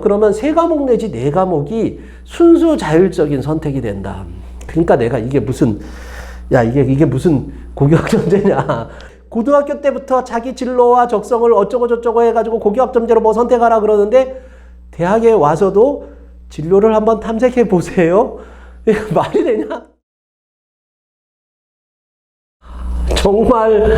그러면 3과목 내지 4과목이 순수 자율적인 선택이 된다. 그러니까 내가 이게 무슨 이게 무슨 고교학점제냐. 고등학교 때부터 자기 진로와 적성을 어쩌고 저쩌고 해가지고 고교학점제로 뭐 선택하라 그러는데 대학에 와서도 진로를 한번 탐색해 보세요. 이거 말이 되냐? 정말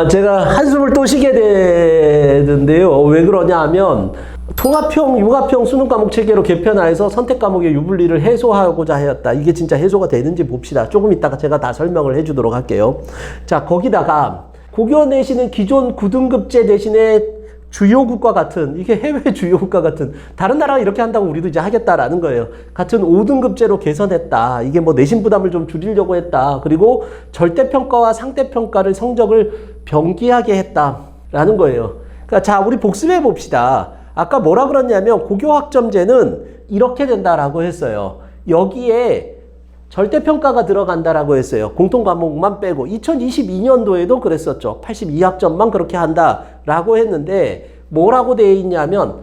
제가 한숨을 또 쉬게 되는데요. 왜 그러냐 하면 통합형, 융합형 수능 과목 체계로 개편하여서 선택 과목의 유불리를 해소하고자 하였다. 이게 진짜 해소가 되는지 봅시다. 조금 이따가 제가 다 설명을 해주도록 할게요. 자, 거기다가 고교 내시는 기존 9등급제 대신에 주요국과 같은, 이게 해외 주요국과 같은, 다른 나라가 이렇게 한다고 우리도 이제 하겠다라는 거예요. 같은 5등급제로 개선했다. 이게 뭐 내신 부담을 좀 줄이려고 했다. 그리고 절대평가와 상대평가를 성적을 병기하게 했다라는 거예요. 그러니까 자, 우리 복습해 봅시다. 아까 뭐라 그랬냐면 고교학점제는 이렇게 된다라고 했어요. 여기에 절대평가가 들어간다라고 했어요. 공통과목만 빼고. 2022년도에도 그랬었죠. 82학점만 그렇게 한다라고 했는데 뭐라고 되어 있냐면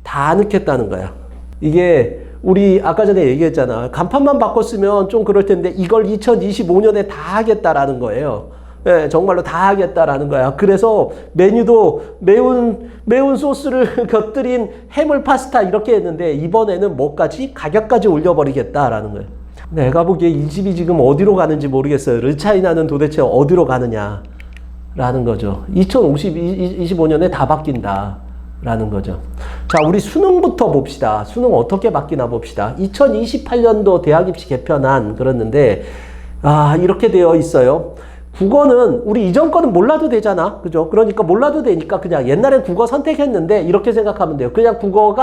다 넣겠다는 거야. 이게 우리 아까 전에 얘기했잖아. 간판만 바꿨으면 좀 그럴 텐데 이걸 2025년에 다 하겠다라는 거예요. 예, 정말로 다 하겠다라는 거야. 그래서 메뉴도 매운 소스를 곁들인 해물 파스타 이렇게 했는데 이번에는 뭐까지? 가격까지 올려버리겠다라는 거예요. 내가 보기에 이 집이 지금 어디로 가는지 모르겠어요. 르차이나는 도대체 어디로 가느냐라는 거죠. 2025년에 다 바뀐다라는 거죠. 자, 우리 수능부터 봅시다. 수능 어떻게 바뀌나 봅시다. 2028년도 대학 입시 개편안 그랬는데 이렇게 되어 있어요. 국어는 우리 이전 거는 몰라도 되잖아. 그죠? 그러니까 몰라도 되니까 그냥 옛날엔 국어 선택했는데 이렇게 생각하면 돼요. 그냥 국어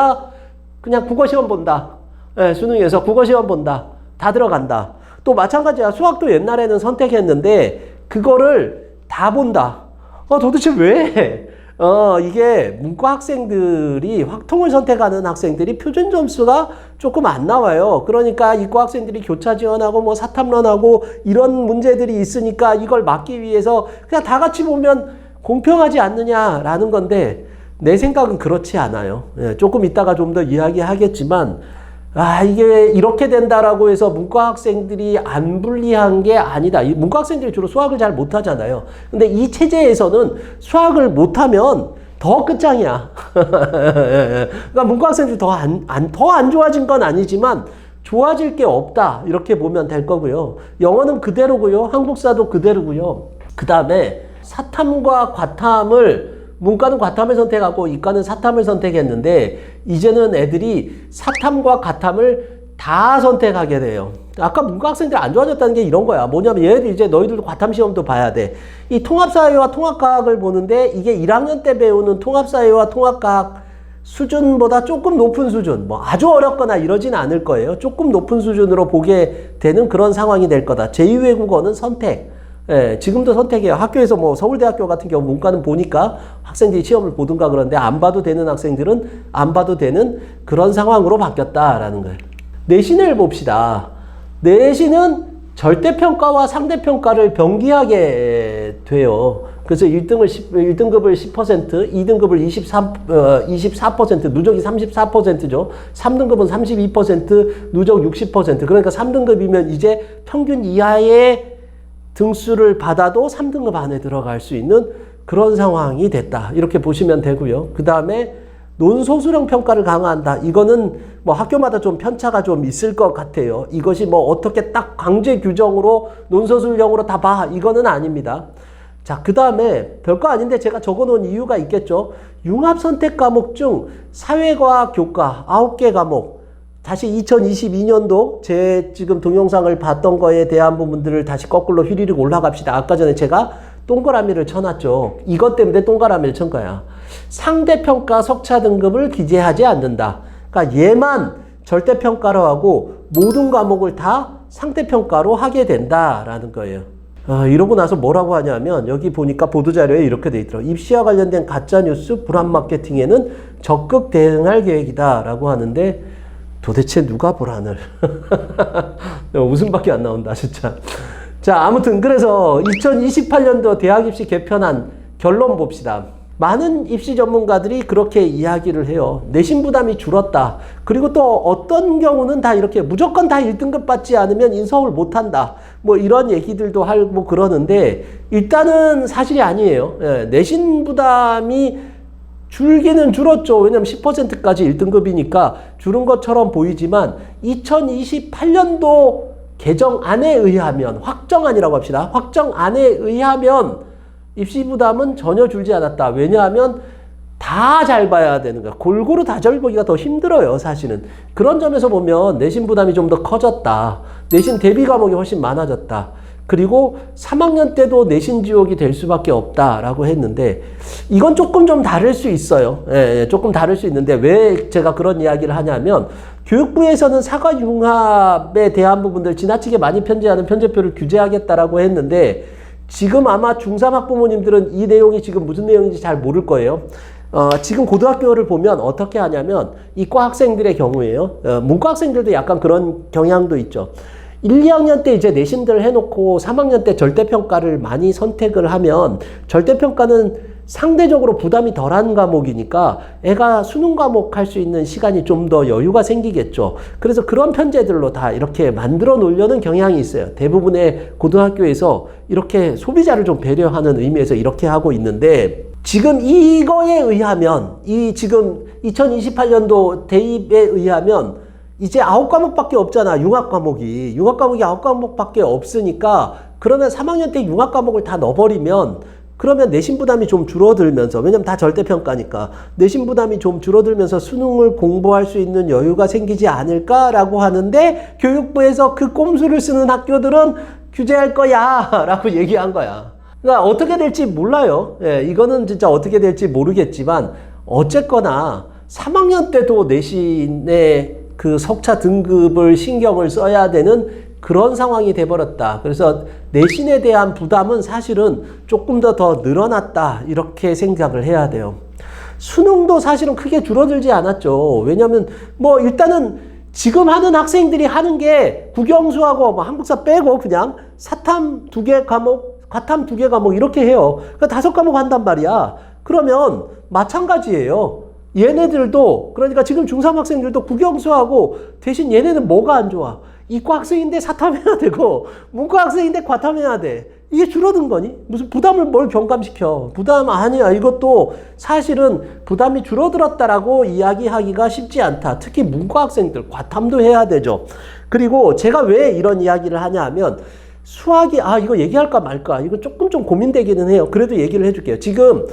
시험 본다. 네, 수능에서 국어 시험 본다. 다 들어간다. 또 마찬가지야. 수학도 옛날에는 선택했는데 그거를 다 본다. 도대체 왜? 이게 문과 학생들이 확통을 선택하는 학생들이 표준 점수가 조금 안 나와요. 그러니까 이과 학생들이 교차 지원하고 뭐 사탐론하고 이런 문제들이 있으니까 이걸 막기 위해서 그냥 다 같이 보면 공평하지 않느냐라는 건데 내 생각은 그렇지 않아요. 조금 이따가 좀 더 이야기하겠지만 이게 이렇게 된다라고 해서 문과 학생들이 안 불리한 게 아니다. 문과 학생들이 주로 수학을 잘 못하잖아요. 근데 이 체제에서는 수학을 못하면 더 끝장이야. 그러니까 문과 학생들이 더 안 좋아진 건 아니지만 좋아질 게 없다. 이렇게 보면 될 거고요. 영어는 그대로고요. 한국사도 그대로고요. 그 다음에 사탐과 과탐을 문과는 과탐을 선택하고 이과는 사탐을 선택했는데 이제는 애들이 사탐과 과탐을 다 선택하게 돼요. 아까 문과 학생들이 안 좋아졌다는 게 이런 거야. 뭐냐면 얘네들 이제 너희들도 과탐 시험도 봐야 돼. 이 통합사회와 통합과학을 보는데 이게 1학년 때 배우는 통합사회와 통합과학 수준보다 조금 높은 수준, 뭐 아주 어렵거나 이러진 않을 거예요. 조금 높은 수준으로 보게 되는 그런 상황이 될 거다. 제2외국어는 선택. 지금도 선택해요. 학교에서 뭐 서울대학교 같은 경우 문과는 보니까 학생들이 시험을 보든가 그런데 안 봐도 되는 학생들은 안 봐도 되는 그런 상황으로 바뀌었다라는 거예요. 내신을 봅시다. 내신은 절대평가와 상대평가를 병기하게 돼요. 그래서 1등급을 10%, 2등급을 24%, 누적이 34%죠. 3등급은 32%, 누적 60%. 그러니까 3등급이면 이제 평균 이하의 등수를 받아도 3등급 안에 들어갈 수 있는 그런 상황이 됐다. 이렇게 보시면 되고요. 그 다음에 논소수령 평가를 강화한다. 이거는 뭐 학교마다 좀 편차가 좀 있을 것 같아요. 이것이 뭐 어떻게 딱 강제 규정으로 논소수령으로 다 봐. 이거는 아닙니다. 자, 그 다음에 별거 아닌데 제가 적어놓은 이유가 있겠죠. 융합선택 과목 중 사회과학 교과 9개 과목. 다시 2022년도 제 지금 동영상을 봤던 거에 대한 부분들을 다시 거꾸로 휘리릭 올라갑시다. 아까 전에 제가 동그라미를 쳐놨죠. 이것 때문에 동그라미를 친 거야. 상대평가 석차 등급을 기재하지 않는다. 그러니까 얘만 절대평가로 하고 모든 과목을 다 상대평가로 하게 된다라는 거예요. 이러고 나서 뭐라고 하냐면 여기 보니까 보도자료에 이렇게 돼 있더라고요. 입시와 관련된 가짜뉴스 불안 마케팅에는 적극 대응할 계획이다 라고 하는데 도대체 누가 불안을 웃음밖에 안 나온다 진짜. 자, 아무튼 그래서 2028년도 대학 입시 개편안 결론 봅시다. 많은 입시 전문가들이 그렇게 이야기를 해요. 내신 부담이 줄었다. 그리고 또 어떤 경우는 다 이렇게 무조건 다 1등급 받지 않으면 인서울 못한다. 뭐 이런 얘기들도 하고 그러는데 일단은 사실이 아니에요. 예, 내신 부담이 줄기는 줄었죠. 왜냐면 10%까지 1등급이니까 줄은 것처럼 보이지만 2028년도 개정안에 의하면, 확정안이라고 합시다. 확정안에 의하면 입시 부담은 전혀 줄지 않았다. 왜냐하면 다 잘 봐야 되는 거야. 골고루 다 잘 보기가 더 힘들어요, 사실은. 그런 점에서 보면 내신 부담이 좀 더 커졌다. 내신 대비 과목이 훨씬 많아졌다. 그리고 3학년 때도 내신 지옥이 될 수밖에 없다라고 했는데 이건 조금 좀 다를 수 있어요. 예, 조금 다를 수 있는데 왜 제가 그런 이야기를 하냐면 교육부에서는 사과융합에 대한 부분들 지나치게 많이 편제하는 편제표를 규제하겠다라고 했는데 지금 아마 중3 학부모님들은 이 내용이 지금 무슨 내용인지 잘 모를 거예요. 지금 고등학교를 보면 어떻게 하냐면 이과 학생들의 경우에요. 문과 학생들도 약간 그런 경향도 있죠. 1, 2학년 때 이제 내신들 해놓고 3학년 때 절대평가를 많이 선택을 하면 절대평가는 상대적으로 부담이 덜한 과목이니까 애가 수능 과목 할 수 있는 시간이 좀 더 여유가 생기겠죠. 그래서 그런 편제들로 다 이렇게 만들어 놓으려는 경향이 있어요. 대부분의 고등학교에서 이렇게 소비자를 좀 배려하는 의미에서 이렇게 하고 있는데 지금 이거에 의하면 이 지금 2028년도 대입에 의하면 이제 9과목밖에 없잖아. 융합과목이 9과목밖에 없으니까 그러면 3학년 때 융합과목을 다 넣어버리면 그러면 내신 부담이 좀 줄어들면서 왜냐면 다 절대평가니까 내신 부담이 좀 줄어들면서 수능을 공부할 수 있는 여유가 생기지 않을까라고 하는데 교육부에서 그 꼼수를 쓰는 학교들은 규제할 거야 라고 얘기한 거야. 그러니까 어떻게 될지 몰라요. 예, 이거는 진짜 어떻게 될지 모르겠지만 어쨌거나 3학년 때도 내신의 그 석차 등급을 신경을 써야 되는 그런 상황이 돼버렸다. 그래서 내신에 대한 부담은 사실은 조금 더 늘어났다. 이렇게 생각을 해야 돼요. 수능도 사실은 크게 줄어들지 않았죠. 왜냐면 뭐 일단은 지금 하는 학생들이 하는 게 국영수하고 뭐 한국사 빼고 그냥 사탐 2개 과목, 과탐 2개 과목 이렇게 해요. 그러니까 5과목 한단 말이야. 그러면 마찬가지예요. 얘네들도 그러니까 지금 중3 학생들도 국영수하고 대신 얘네는 뭐가 안 좋아? 이과 학생인데 사탐해야 되고 문과 학생인데 과탐해야 돼. 이게 줄어든 거니? 무슨 부담을 뭘 경감시켜. 부담 아니야. 이것도 사실은 부담이 줄어들었다라고 이야기하기가 쉽지 않다. 특히 문과 학생들 과탐도 해야 되죠. 그리고 제가 왜 이런 이야기를 하냐 하면 수학이 이거 얘기할까 말까 이거 조금 좀 고민되기는 해요. 그래도 얘기를 해줄게요. 지금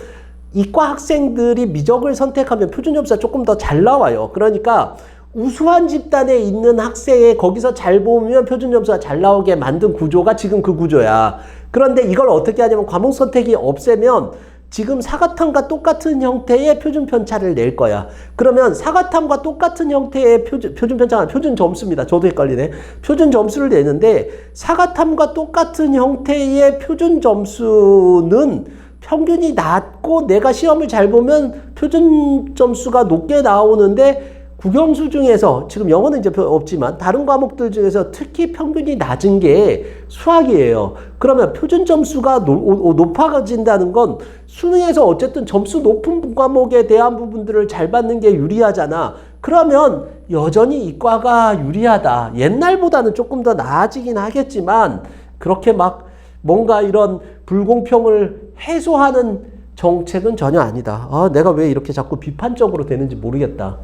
이과 학생들이 미적을 선택하면 표준점수가 조금 더 잘 나와요. 그러니까 우수한 집단에 있는 학생이 거기서 잘 보면 표준점수가 잘 나오게 만든 구조가 지금 그 구조야. 그런데 이걸 어떻게 하냐면 과목 선택이 없애면 지금 사과탐과 똑같은 형태의 표준 편차를 낼 거야. 그러면 사과탐과 똑같은 형태의 표준 편차가 표준 점수입니다. 저도 헷갈리네. 표준 점수를 내는데 사과탐과 똑같은 형태의 표준 점수는 평균이 낮고 내가 시험을 잘 보면 표준 점수가 높게 나오는데 국영수 중에서 지금 영어는 이제 없지만 다른 과목들 중에서 특히 평균이 낮은 게 수학이에요. 그러면 표준 점수가 높아진다는 건 수능에서 어쨌든 점수 높은 과목에 대한 부분들을 잘 받는 게 유리하잖아. 그러면 여전히 이과가 유리하다. 옛날보다는 조금 더 나아지긴 하겠지만 그렇게 막 뭔가 이런 불공평을 해소하는 정책은 전혀 아니다. 내가 왜 이렇게 자꾸 비판적으로 되는지 모르겠다.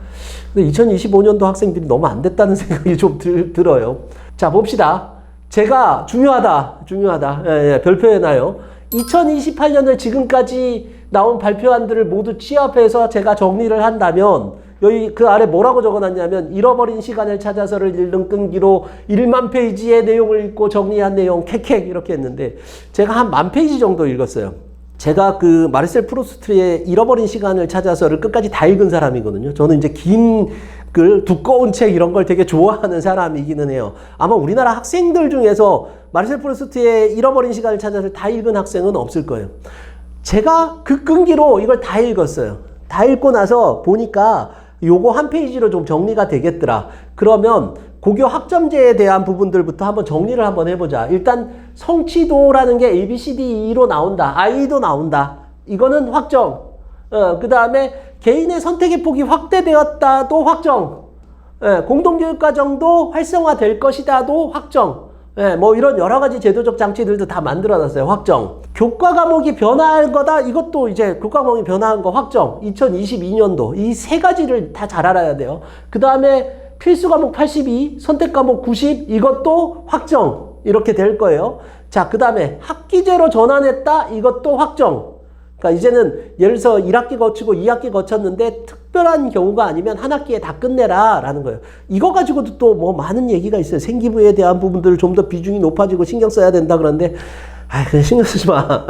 근데 2025년도 학생들이 너무 안 됐다는 생각이 좀 들어요. 자, 봅시다. 제가 중요하다. 별표해놔요. 2028년을 지금까지 나온 발표안들을 모두 취합해서 제가 정리를 한다면 여기 그 아래 뭐라고 적어놨냐면 잃어버린 시간을 찾아서를 읽는 끈기로 1만 페이지의 내용을 읽고 정리한 내용 캑캑 이렇게 했는데 제가 한 10,000페이지 정도 읽었어요. 제가 그 마르셀 프루스트의 잃어버린 시간을 찾아서를 끝까지 다 읽은 사람이거든요. 저는 이제 긴 글, 두꺼운 책 이런 걸 되게 좋아하는 사람이기는 해요. 아마 우리나라 학생들 중에서 마르셀 프루스트의 잃어버린 시간을 찾아서를 다 읽은 학생은 없을 거예요. 제가 그 끈기로 이걸 다 읽었어요. 다 읽고 나서 보니까 요거 한 페이지로 좀 정리가 되겠더라. 그러면 고교 학점제에 대한 부분들부터 한번 정리를 한번 해보자. 일단 성취도라는 게 A, B, C, D, E로 나온다. I도 나온다. 이거는 확정. 그 다음에 개인의 선택의 폭이 확대되었다도 확정. 공동교육과정도 활성화될 것이다도 확정. 뭐 이런 여러 가지 제도적 장치들도 다 만들어놨어요. 확정. 교과 과목이 변화할 거다. 이것도 이제 교과 과목이 변화한 거 확정. 2022년도. 이 세 가지를 다 잘 알아야 돼요. 그 다음에 필수 과목 82, 선택 과목 90, 이것도 확정. 이렇게 될 거예요. 자, 그 다음에 학기제로 전환했다. 이것도 확정. 그러니까 이제는 예를 들어서 1학기 거치고 2학기 거쳤는데 특별한 경우가 아니면 한 학기에 다 끝내라 라는 거예요. 이거 가지고도 또 뭐 많은 얘기가 있어요. 생기부에 대한 부분들을 좀 더 비중이 높아지고 신경 써야 된다 그러는데 그냥 신경 쓰지 마.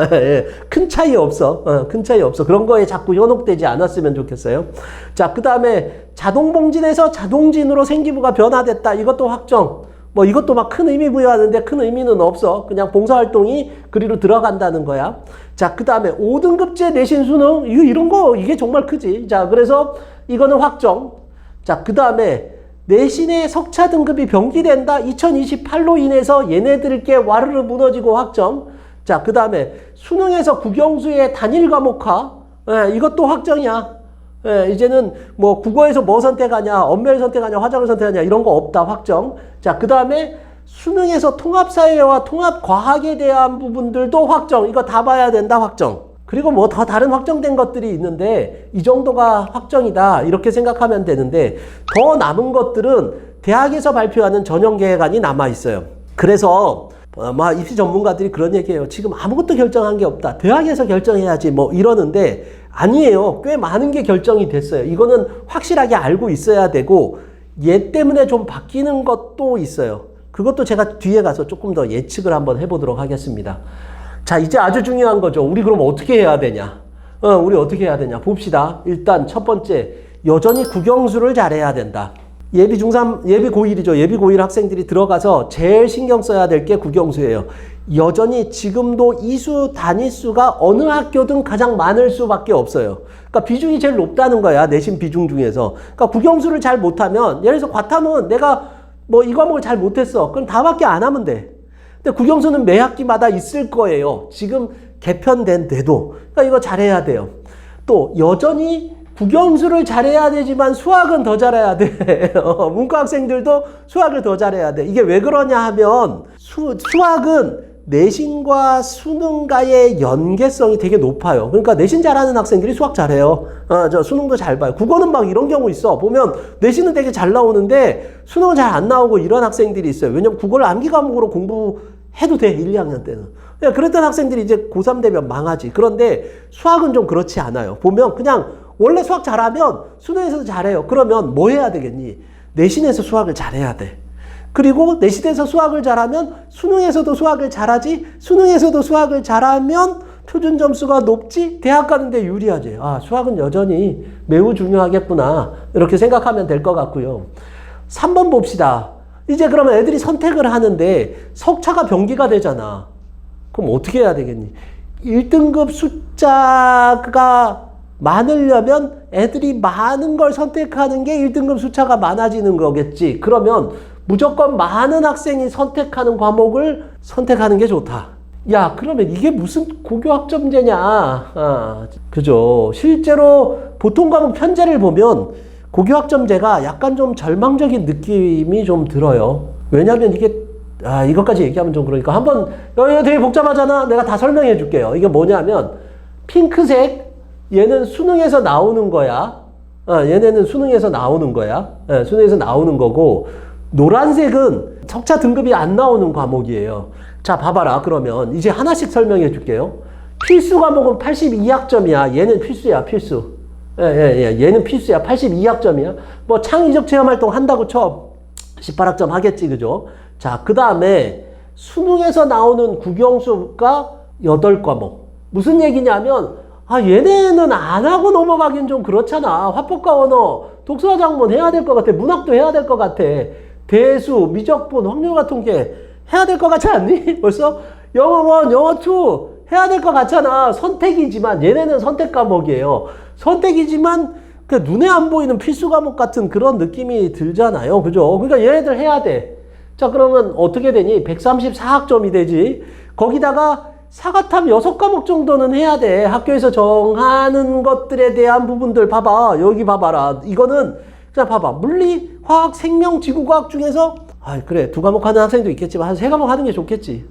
큰 차이 없어. 큰 차이 없어. 그런 거에 자꾸 현혹되지 않았으면 좋겠어요. 자, 그 다음에 자동봉진에서 자동진으로 생기부가 변화됐다. 이것도 확정. 뭐 이것도 막 큰 의미 부여하는데 큰 의미는 없어. 그냥 봉사활동이 그리로 들어간다는 거야. 자, 그 다음에 5등급제 내신 수능. 이런 거 이게 정말 크지. 자, 그래서 이거는 확정. 자, 그 다음에 내신의 석차 등급이 변기된다. 2028로 인해서 얘네들께 와르르 무너지고 확정. 자, 그 다음에 수능에서 국영수의 단일 과목화. 이것도 확정이야. 이제는 뭐 국어에서 뭐 선택하냐, 언매를 선택하냐, 화작을 선택하냐 이런 거 없다. 확정. 자, 그 다음에 수능에서 통합사회와 통합과학에 대한 부분들도 확정. 이거 다 봐야 된다. 확정. 그리고 뭐 더 다른 확정된 것들이 있는데 이 정도가 확정이다 이렇게 생각하면 되는데 더 남은 것들은 대학에서 발표하는 전형계획안이 남아있어요. 그래서 입시 전문가들이 그런 얘기해요. 지금 아무것도 결정한 게 없다. 대학에서 결정해야지 뭐 이러는데 아니에요. 꽤 많은 게 결정이 됐어요. 이거는 확실하게 알고 있어야 되고 얘 때문에 좀 바뀌는 것도 있어요. 그것도 제가 뒤에 가서 조금 더 예측을 한번 해보도록 하겠습니다. 자, 이제 아주 중요한 거죠. 우리 그럼 어떻게 해야 되냐? 우리 어떻게 해야 되냐? 봅시다. 일단 첫 번째, 여전히 국영수를 잘해야 된다. 예비 중3, 예비 고1이죠. 예비 고1 학생들이 들어가서 제일 신경 써야 될 게 국영수예요. 여전히 지금도 이수 단위수가 어느 학교든 가장 많을 수밖에 없어요. 그러니까 비중이 제일 높다는 거야. 내신 비중 중에서. 그러니까 국영수를 잘 못하면 예를 들어서 과탐은 내가 뭐 이 과목을 잘 못했어. 그럼 다밖에 안 하면 돼. 근데 국영수는 매 학기마다 있을 거예요. 지금 개편된 데도. 그러니까 이거 잘해야 돼요. 또 여전히 국영수를 잘해야 되지만 수학은 더 잘해야 돼. 문과 학생들도 수학을 더 잘해야 돼. 이게 왜 그러냐 하면 수학은 내신과 수능과의 연계성이 되게 높아요. 그러니까 내신 잘하는 학생들이 수학 잘해요. 저 수능도 잘 봐요. 국어는 막 이런 경우 있어. 보면 내신은 되게 잘 나오는데 수능은 잘 안 나오고 이런 학생들이 있어요. 왜냐면 국어를 암기 과목으로 공부해도 돼. 1, 2학년 때는. 그랬던 학생들이 이제 고3 되면 망하지. 그런데 수학은 좀 그렇지 않아요. 보면 그냥 원래 수학 잘하면 수능에서도 잘해요. 그러면 뭐 해야 되겠니? 내신에서 수학을 잘해야 돼. 그리고 내신에서 수학을 잘하면 수능에서도 수학을 잘하지. 수능에서도 수학을 잘하면 표준 점수가 높지. 대학 가는데 유리하지. 수학은 여전히 매우 중요하겠구나. 이렇게 생각하면 될 것 같고요. 3번 봅시다. 이제 그러면 애들이 선택을 하는데 석차가 변기가 되잖아. 그럼 어떻게 해야 되겠니? 1등급 숫자가 많으려면 애들이 많은 걸 선택하는 게 1등급 숫자가 많아지는 거겠지. 그러면 무조건 많은 학생이 선택하는 과목을 선택하는 게 좋다. 야, 그러면 이게 무슨 고교학점제냐. 그죠. 실제로 보통 과목 편제를 보면 고교학점제가 약간 좀 절망적인 느낌이 좀 들어요. 왜냐면 이게 이것까지 얘기하면 좀 그러니까 한번 이거 되게 복잡하잖아. 내가 다 설명해 줄게요. 이게 뭐냐면 핑크색 얘는 수능에서 나오는 거야. 얘네는 수능에서 나오는 거야. 수능에서 나오는 거고 노란색은 석차 등급이 안 나오는 과목이에요. 자, 봐봐라. 그러면 이제 하나씩 설명해 줄게요. 필수 과목은 82학점이야. 얘는 필수야, 필수. 얘는 필수야. 82학점이야. 뭐 창의적 체험 활동 한다고 쳐. 18학점 하겠지, 그죠? 자, 그 다음에 수능에서 나오는 국영수가 8과목. 무슨 얘기냐면, 얘네는 안 하고 넘어가긴 좀 그렇잖아. 화법과 언어, 독서와 작문 해야 될 것 같아. 문학도 해야 될 것 같아. 대수, 미적분, 확률과 통계 해야 될 것 같지 않니? 벌써 영어 1, 영어 2 해야 될 것 같잖아. 선택이지만 얘네는 선택 과목이에요. 선택이지만 그 눈에 안 보이는 필수 과목 같은 그런 느낌이 들잖아요. 그죠? 그러니까 얘네들 해야 돼. 자, 그러면 어떻게 되니? 134학점이 되지. 거기다가 사과탑 6과목 정도는 해야 돼. 학교에서 정하는 것들에 대한 부분들 봐봐. 여기 봐봐라. 이거는 그냥 봐봐. 물리, 화학, 생명, 지구과학 중에서 그래 2과목 하는 학생도 있겠지만 한 3과목 하는 게 좋겠지.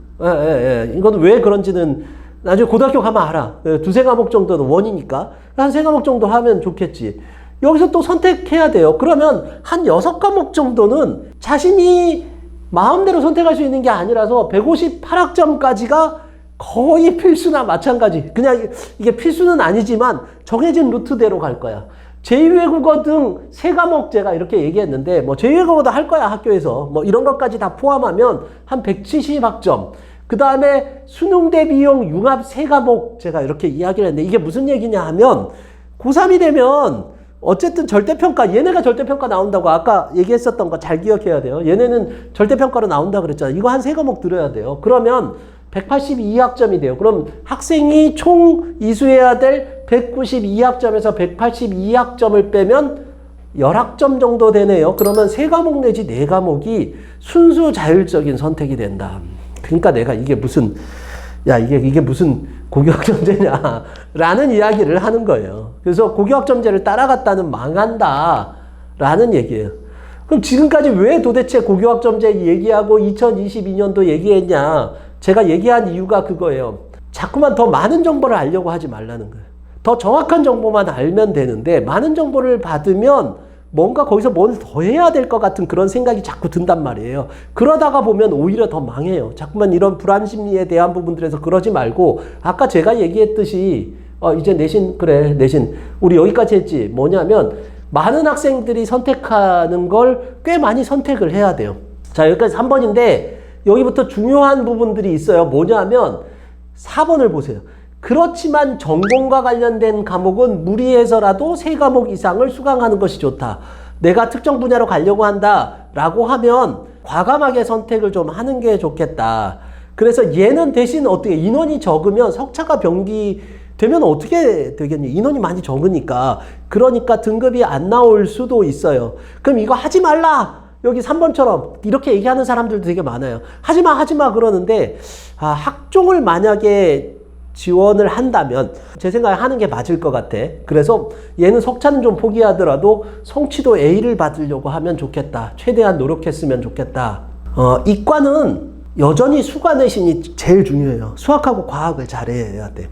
이거는 왜 그런지는 나중에 고등학교 가면 알아. 2-3과목 정도는 원이니까 한 3과목 정도 하면 좋겠지. 여기서 또 선택해야 돼요. 그러면 한 6과목 정도는 자신이 마음대로 선택할 수 있는 게 아니라서 158학점까지가 거의 필수나 마찬가지. 그냥 이게 필수는 아니지만 정해진 루트대로 갈 거야. 제2외국어 등 3과목 제가 이렇게 얘기했는데 뭐 제2외국어도 할 거야 학교에서. 뭐 이런 것까지 다 포함하면 한 170학점. 그 다음에 수능 대비용 융합 3과목 제가 이렇게 이야기를 했는데 이게 무슨 얘기냐 하면 고3이 되면 어쨌든 절대평가, 얘네가 절대평가 나온다고 아까 얘기했었던 거 잘 기억해야 돼요. 얘네는 절대평가로 나온다 그랬잖아요. 이거 한 3과목 들어야 돼요. 그러면 182학점이 돼요. 그럼 학생이 총 이수해야 될 192학점에서 182학점을 빼면 10학점 정도 되네요. 그러면 3과목 내지 4과목이 순수 자율적인 선택이 된다. 그러니까 내가 이게 무슨 이게 무슨 고교학점제냐 라는 이야기를 하는 거예요. 그래서 고교학점제를 따라갔다는 망한다 라는 얘기예요. 그럼 지금까지 왜 도대체 고교학점제 얘기하고 2022년도 얘기했냐? 제가 얘기한 이유가 그거예요. 자꾸만 더 많은 정보를 알려고 하지 말라는 거예요. 더 정확한 정보만 알면 되는데 많은 정보를 받으면 뭔가 거기서 뭘 더 해야 될 것 같은 그런 생각이 자꾸 든단 말이에요. 그러다가 보면 오히려 더 망해요. 자꾸만 이런 불안 심리에 대한 부분들에서 그러지 말고 아까 제가 얘기했듯이 이제 내신 우리 여기까지 했지. 뭐냐면 많은 학생들이 선택하는 걸 꽤 많이 선택을 해야 돼요. 자, 여기까지 3번인데 여기부터 중요한 부분들이 있어요. 뭐냐면 4번을 보세요. 그렇지만 전공과 관련된 과목은 무리해서라도 3과목 이상을 수강하는 것이 좋다. 내가 특정 분야로 가려고 한다 라고 하면 과감하게 선택을 좀 하는 게 좋겠다. 그래서 얘는 대신 어떻게 인원이 적으면 석차가 병기되면 어떻게 되겠니? 인원이 많이 적으니까. 그러니까 등급이 안 나올 수도 있어요. 그럼 이거 하지 말라! 여기 3번처럼 이렇게 얘기하는 사람들도 되게 많아요. 하지마 그러는데 학종을 만약에 지원을 한다면 제 생각에 하는 게 맞을 것 같아. 그래서 얘는 석차는 좀 포기하더라도 성취도 A를 받으려고 하면 좋겠다. 최대한 노력했으면 좋겠다. 이과는 여전히 수과 내신이 제일 중요해요. 수학하고 과학을 잘해야 돼.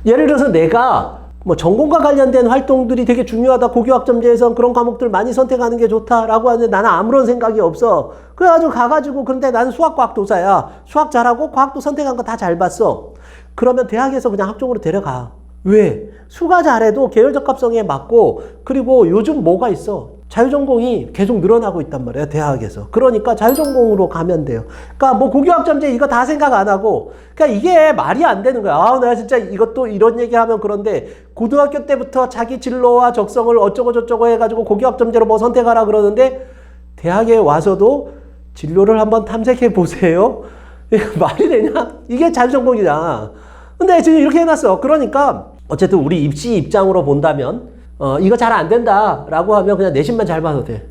예를 들어서 내가 뭐 전공과 관련된 활동들이 되게 중요하다. 고교학점제에선 그런 과목들 많이 선택하는 게 좋다라고 하는데 나는 아무런 생각이 없어. 그래가지고 가가지고 근데 나는 수학과학도사야. 수학 잘하고 과학도 선택한 거 다 잘 봤어. 그러면 대학에서 그냥 학종으로 데려가. 왜? 수가 잘해도 계열 적합성에 맞고 그리고 요즘 뭐가 있어? 자유전공이 계속 늘어나고 있단 말이에요. 대학에서. 그러니까 자유전공으로 가면 돼요. 그러니까 뭐 고교학점제 이거 다 생각 안 하고 그러니까 이게 말이 안 되는 거야. 내가 진짜 이것도 이런 얘기하면 그런데 고등학교 때부터 자기 진로와 적성을 어쩌고 저쩌고 해가지고 고교학점제로 뭐 선택하라 그러는데 대학에 와서도 진로를 한번 탐색해 보세요. 이거 말이 되냐? 이게 자유전공이다. 근데 지금 이렇게 해놨어. 그러니까 어쨌든 우리 입시 입장으로 본다면 이거 잘 안 된다 라고 하면 그냥 내신만 잘 봐도 돼.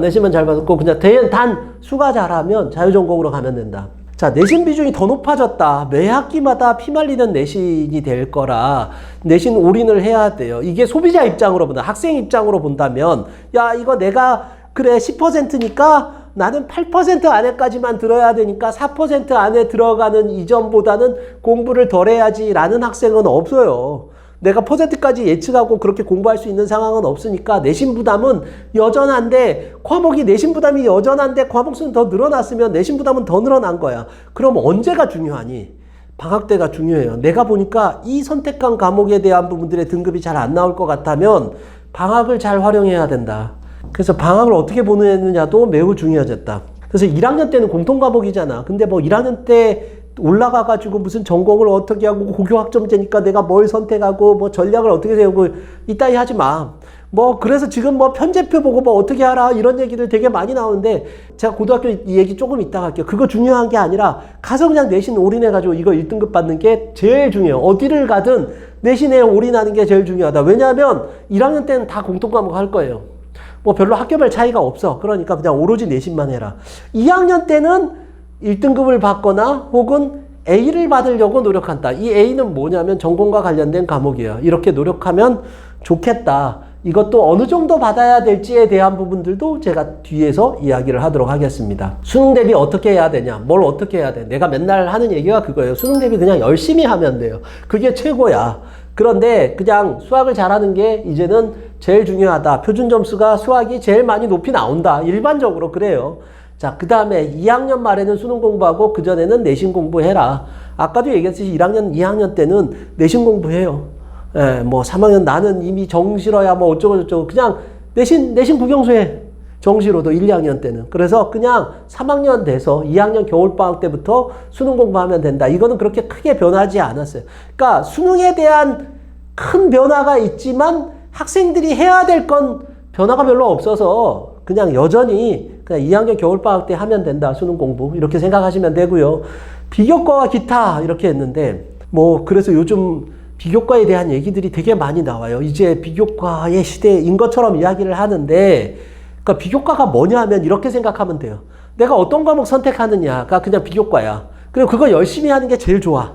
내신만 잘 받고 그냥 단 수가 잘하면 자유전공으로 가면 된다. 자, 내신 비중이 더 높아졌다. 매 학기마다 피말리는 내신이 될 거라 내신 올인을 해야 돼요. 이게 소비자 입장으로 본다. 학생 입장으로 본다면 야 이거 내가 그래 10%니까 나는 8% 안에까지만 들어야 되니까 4% 안에 들어가는 이전보다는 공부를 덜 해야지 라는 학생은 없어요. 내가 퍼센트까지 예측하고 그렇게 공부할 수 있는 상황은 없으니까 내신 부담은 여전한데 과목이 내신 부담이 여전한데 과목 수는 더 늘어났으면 내신 부담은 더 늘어난 거야. 그럼 언제가 중요하니? 방학 때가 중요해요. 내가 보니까 이 선택한 과목에 대한 부분들의 등급이 잘 안 나올 것 같다면 방학을 잘 활용해야 된다. 그래서 방학을 어떻게 보내느냐도 매우 중요해졌다. 그래서 1학년 때는 공통 과목이잖아. 근데 뭐 1학년 때 올라가가지고 무슨 전공을 어떻게 하고 고교학점제니까 내가 뭘 선택하고 뭐 전략을 어떻게 세우고 이따위 하지 마. 뭐 그래서 지금 뭐 편제표 보고 뭐 어떻게 하라 이런 얘기들 되게 많이 나오는데 제가 고등학교 이 얘기 조금 이따가 할게요. 그거 중요한 게 아니라 가서 그냥 내신 올인해가지고 이거 1등급 받는 게 제일 중요해요. 어디를 가든 내신에 올인하는 게 제일 중요하다. 왜냐하면 1학년 때는 다 공통 과목 할 거예요. 뭐 별로 학교별 차이가 없어. 그러니까 그냥 오로지 내신만 해라. 2학년 때는 1등급을 받거나 혹은 A를 받으려고 노력한다. 이 A는 뭐냐면 전공과 관련된 과목이에요. 이렇게 노력하면 좋겠다. 이것도 어느 정도 받아야 될지에 대한 부분들도 제가 뒤에서 이야기를 하도록 하겠습니다. 수능 대비 어떻게 해야 되냐? 뭘 어떻게 해야 돼? 내가 맨날 하는 얘기가 그거예요. 수능 대비 그냥 열심히 하면 돼요. 그게 최고야. 그런데 그냥 수학을 잘하는 게 이제는 제일 중요하다. 표준 점수가 수학이 제일 많이 높이 나온다. 일반적으로 그래요. 자, 그 다음에 2학년 말에는 수능 공부하고 그전에는 내신 공부해라. 아까도 얘기했듯이 1학년, 2학년 때는 내신 공부해요. 예, 뭐 3학년 나는 이미 정시러야 뭐 어쩌고저쩌고 그냥 내신 국영수해. 정시로도 1, 2학년 때는. 그래서 그냥 3학년 돼서 2학년 겨울방학 때부터 수능 공부하면 된다. 이거는 그렇게 크게 변하지 않았어요. 그러니까 수능에 대한 큰 변화가 있지만 학생들이 해야 될 건 변화가 별로 없어서 그냥 여전히 그냥 2학년 겨울방학 때 하면 된다. 수능 공부. 이렇게 생각하시면 되고요. 비교과와 기타 이렇게 했는데 뭐 그래서 요즘 비교과에 대한 얘기들이 되게 많이 나와요. 이제 비교과의 시대인 것처럼 이야기를 하는데 그러니까 비교과가 뭐냐 하면 이렇게 생각하면 돼요. 내가 어떤 과목 선택하느냐가 그냥 비교과야. 그리고 그거 열심히 하는 게 제일 좋아.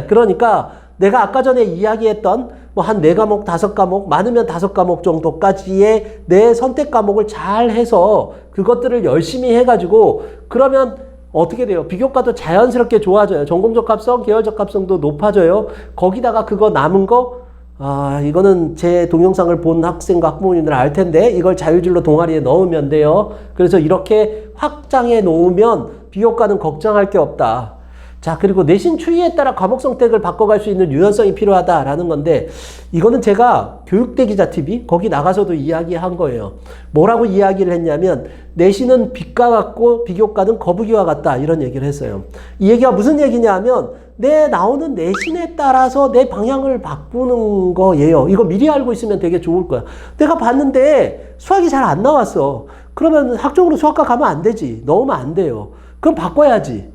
그러니까 내가 아까 전에 이야기했던 뭐 한 4과목, 5과목, 많으면 5과목 정도까지의 내 선택 과목을 잘 해서 그것들을 열심히 해가지고 그러면 어떻게 돼요? 비교과도 자연스럽게 좋아져요. 전공적합성, 계열적합성도 높아져요. 거기다가 그거 남은 거, 이거는 제 동영상을 본 학생과 학부모님들 알 텐데 이걸 자유진로 동아리에 넣으면 돼요. 그래서 이렇게 확장해 놓으면 비교과는 걱정할 게 없다. 자, 그리고 내신 추이에 따라 과목 선택을 바꿔갈 수 있는 유연성이 필요하다라는 건데 이거는 제가 교육대 기자 TV 거기 나가서도 이야기한 거예요. 뭐라고 이야기를 했냐면 내신은 빛과 같고 비교과는 거북이와 같다 이런 얘기를 했어요. 이 얘기가 무슨 얘기냐 하면 내 나오는 내신에 따라서 내 방향을 바꾸는 거예요. 이거 미리 알고 있으면 되게 좋을 거야. 내가 봤는데 수학이 잘 안 나왔어. 그러면 학종으로 수학과 가면 안 되지. 넣으면 안 돼요. 그럼 바꿔야지.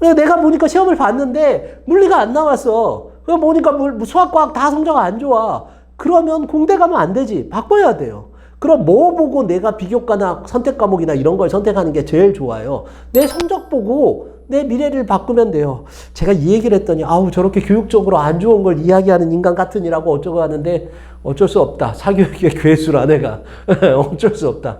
내가 보니까 시험을 봤는데 물리가 안 나왔어. 보니까 수학, 과학 다 성적 안 좋아. 그러면 공대 가면 안 되지. 바꿔야 돼요. 그럼 뭐 보고 내가 비교과나 선택 과목이나 이런 걸 선택하는 게 제일 좋아요. 내 성적 보고 내 미래를 바꾸면 돼요. 제가 이 얘기를 했더니 아우 저렇게 교육적으로 안 좋은 걸 이야기하는 인간 같으니라고 어쩌고 하는데 어쩔 수 없다. 사교육의 괴수라 내가. 어쩔 수 없다.